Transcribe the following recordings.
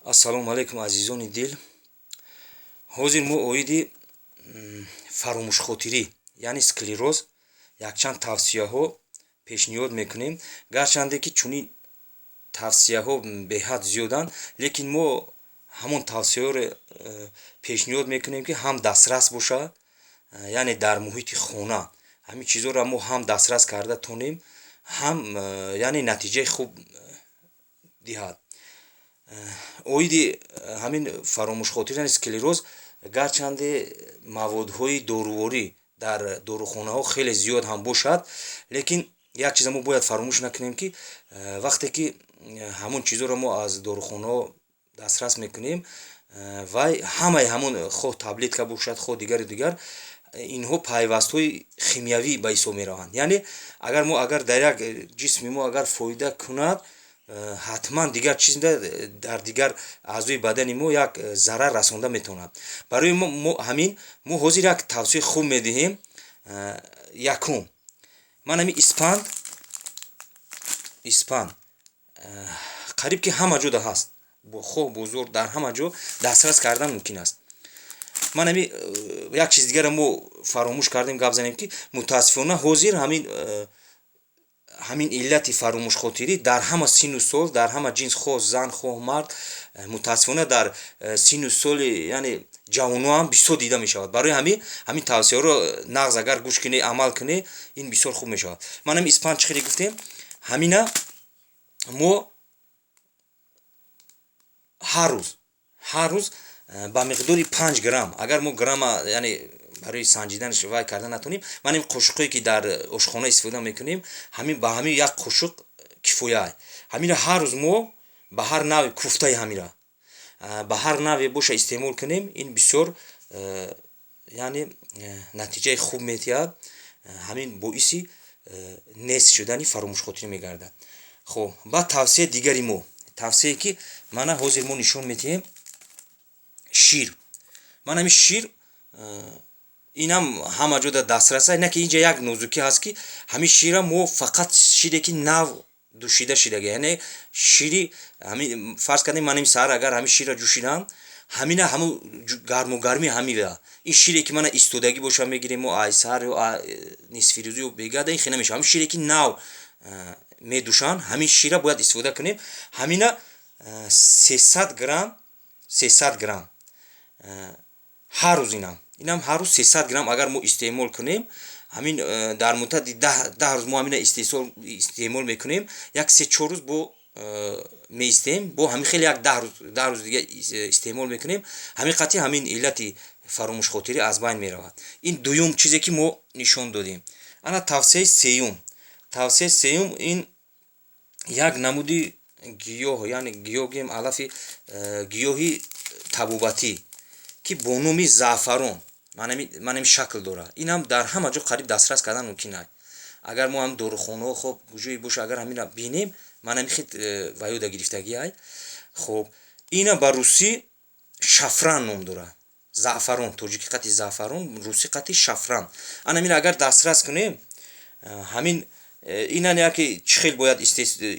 Ассалому алайкум азизони дил. Ҳозир мо оиди фаромӯшхотирӣ яъне склероз якчанд тавсияҳо пешниҳод мекунем. Гарчанде ки чунин тавсияҳо беҳад зиёданд, лекин мо ҳамон тавсияҳоро пешниҳод мекунем ки ҳам дастрас бошад, яъне дар муҳити хона ҳамин чизҳоро мо ҳам дастрас карда тонем, ҳам яъне натиҷаи хуб диҳад. оиди ҳамин фаромӯшхотирӣ яъне склероз гарчанде маводҳои доруворӣ дар дорухонаҳо хеле зиёд ҳам бошад, лекин як чиза мо бояд фаромӯш накунем ки вақте ки ҳамон чизҳоро мо аз дорухонаҳо дастрас мекунем, вай ҳамаи ҳамон хоҳ таблетка бошад, хоҳ дигар инҳо пайвастҳои химиявӣ ба ҳисоб мераванд. Яъне агар дар як ҷисми мо агар фоида кунад, ҳатман дигар чиз дар дигар аъзои бадани мо як зарар расонда метавонад. Барои мо ҳозир як тавсияи хуб медиҳем. Якум, ман ҳамин испанд қариб ки ҳама ҷода ҳаст, хоҳ бозор дар ҳама ҷо дастрас кардан мумкин аст. ман ҳамин як чиз дигаро мо фаромӯш кардем гап занем ки мутаассифона ҳозир ҳамин иллати фаромӯшхотирӣ дар ҳама сину сол, дар ҳама ҷинс, хоҳ зан хоҳ мард, мутаассифона дар сину соли яъне ҷавоно ҳам бисёр дида мешавад. Барои ҳамин тавсияҳоро нағз агар гӯш кунӣ, амал кунӣ, ин бисёр хуб мешавад. Ман ҳамин испанд чӣ хеле гуфтем, ҳамина мо ҳар рӯз ба миқдори 5 грамм, агар мо грамма яъне барои санҷиданаш вай карда натонем, ман ин қошуқое ки дар ошхона истифода мекунем, ба ҳамин як қошуқ кифоя. ҳамира ҳар рӯз мо ба ҳар навъи куфтаи ҳамира ба ҳар навъе боша истеъмол кунем, ин бисёр яъне натиҷаи хуб метиҳад, ҳамин боиси нест шудани фаромӯшхотирӣ мегардад. хоб баъд тавсияи дигари мо, тавсияе ки мана ҳозир мо нишон медиҳем, шир. ман ҳамин шир инам ҳама ҷода дастрас аст, на ки инҷа як нозукӣ ҳаст ки ҳамин шира мо фақат шире ки нав дӯшида шудага, яъне шири ҳамин фарз кардем ман ин саҳар агар ҳамин ширро ҷӯшидам, ҳамина ҳамун гармогарми ҳамина ин шире ки мана истодагӣ боша мегирем мо ай саҳар ё нисфирӯзӣ ё бегада, ин хел намешавад. ҳамин шире ки нав медӯшанд, ҳамин шира бояд истифода кунем. ҳамина 300 грамм ҳар рӯз, инам ҳар рӯз 300 грамм агар мо истеъмол кунем, ҳамин дар муддати 10 рӯз мо ҳамина истеъмол мекунем, як 3-4 рӯз бо меистем, бо ҳамин хеле як 10 рӯз дига истеъмол мекунем, ҳамин қатъи ҳамин иллати фаромӯшхотирӣ аз байн меравад. ин дуюм чизе ки мо нишон додем. ана тавсияи сеюм, ин як намуди гиёҳ, яъне гиёҳ гем алафи гиёҳи табобатӣ ки бо номи заъфарон манами шакл дорад. инам дар ҳама ҷо қариб дастрас кардан мумкин аст. агар мо ҳам дорухонаҳо хоб ҷӯи боша, агар ҳамина бинем, манами хит ва ёда гирифтагӣ ай. хоб ина ба русӣ шафран ном дорад. заъфарон, тоҷикӣ қати заъфарон, русӣ қати шафран. анамира агар дастрас кунем, ҳамин ина яке чӣ хел бояд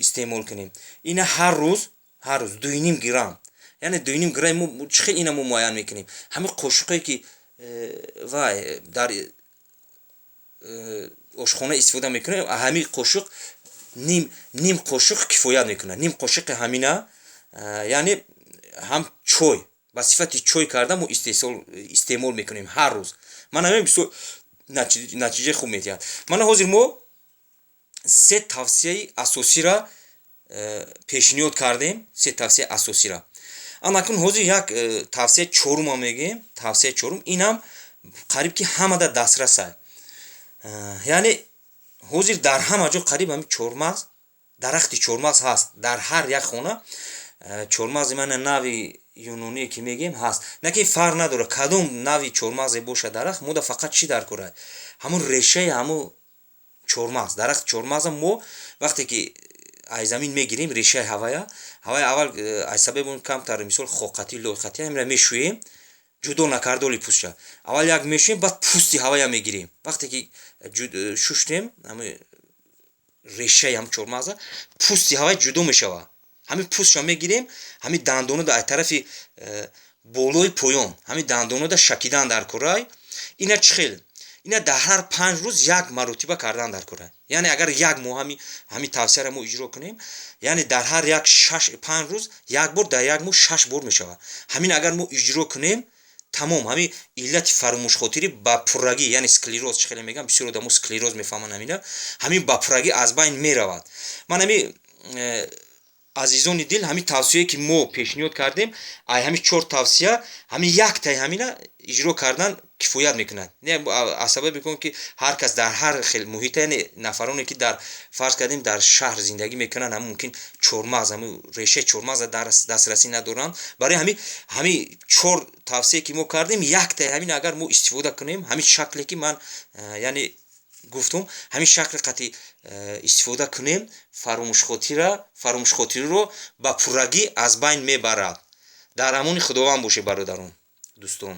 истеъмол кунем. ина ҳар рӯз 2.5 грамм, яъне 2.5 грамм чӣ хел ина мо муайян мекунем. ҳамин қошуқе ки вай дар ошхона истифода мекунем, ҳамин қошуқ ним қошуқ кифоят мекунад. ним қошуқи ҳамина яъне ҳам чой ба сифати чой карда мо истеъмол мекунем ҳар рӯз. ман ҳамин бисёр натиҷаи хуб метиҳад. мана ҳозир мо 3 тавсияи асосиро пешниҳод кардем, 3 тавсияи асосиро. анакун ҳозир як тавсияи чорумро мегӯем. тавсияи чорум инам қариб ки ҳамада дастрас аст. яъне ҳозир дар ҳама ҷо қариб ҳамин чормағз, дарахти чормағз ҳаст. дар ҳар як хона чормағзи мана нави юноние ки мегӯем ҳаст. на ки фарқ надорад кадом нави чормағзе боша дарахт, мода фақат чӣ даркорад, ҳамун решаи ҳамун чормағз, дарахти чормағза мо вақте ки аз замин мегирем, решаи ҳавая аввал аз сабаби он камтар мисол хоқатӣ лойқатӣ ҳамира мешӯем, ҷудо накарда оли пӯстша. аввал як мешӯем, баъд пӯсти ҳавая мегирем. вақте ки шуштем, решаи ҳам чормағза, пӯсти ҳавай ҷудо мешавад. ҳамин пӯстшо мегирем, ҳамин дандонада аз тарафи болои поён ҳамин дандонада шакидан дар кӯрай. ина чӣ хел? ина дар ҳар 5 рӯз як маротиба кардан дар кӯрай. яъне агар як моҳ ҳамин тавсияро мо иҷро кунем, яъне дар ҳар 5 рӯз як бор, дар як моҳ 6 бор мешавад. ҳамин агар мо иҷро кунем, тамом ҳамин иллати фаромӯшхотирӣ ба пуррагӣ, яъне склероз, чӣ хеле мегам, бисёр одамо склероз мефаҳманд ҳамина, ҳамин ба пуррагӣ аз байн меравад. ман ҳамин азизони дил, ҳамин тавсияе ки мо пешниҳод кардем, ай ҳамин 4 тавсия, ҳамин яктаи ҳамина иҷро кардан кифоят мекунад. не аз сабаби ки ҳар кас дар ҳар хел муҳита, яъне нафароне ки дар фарз кардем дар шаҳр зиндагӣ мекунанд, ҳамин мумкин чормағз, ҳамин решаи чормағза дастрасӣ надоранд. барои ҳамин 4 тавсие ки мо кардем, яктаи ҳамин агар мо истифода кунем, ҳамин шакле ки ман яъне гуфтум, ҳамин шакли қатъи истифода кунем, фаромӯшхотириро ба пуррагӣ аз байн мебарад. дар амони худованд бошед бародарон, дӯстон.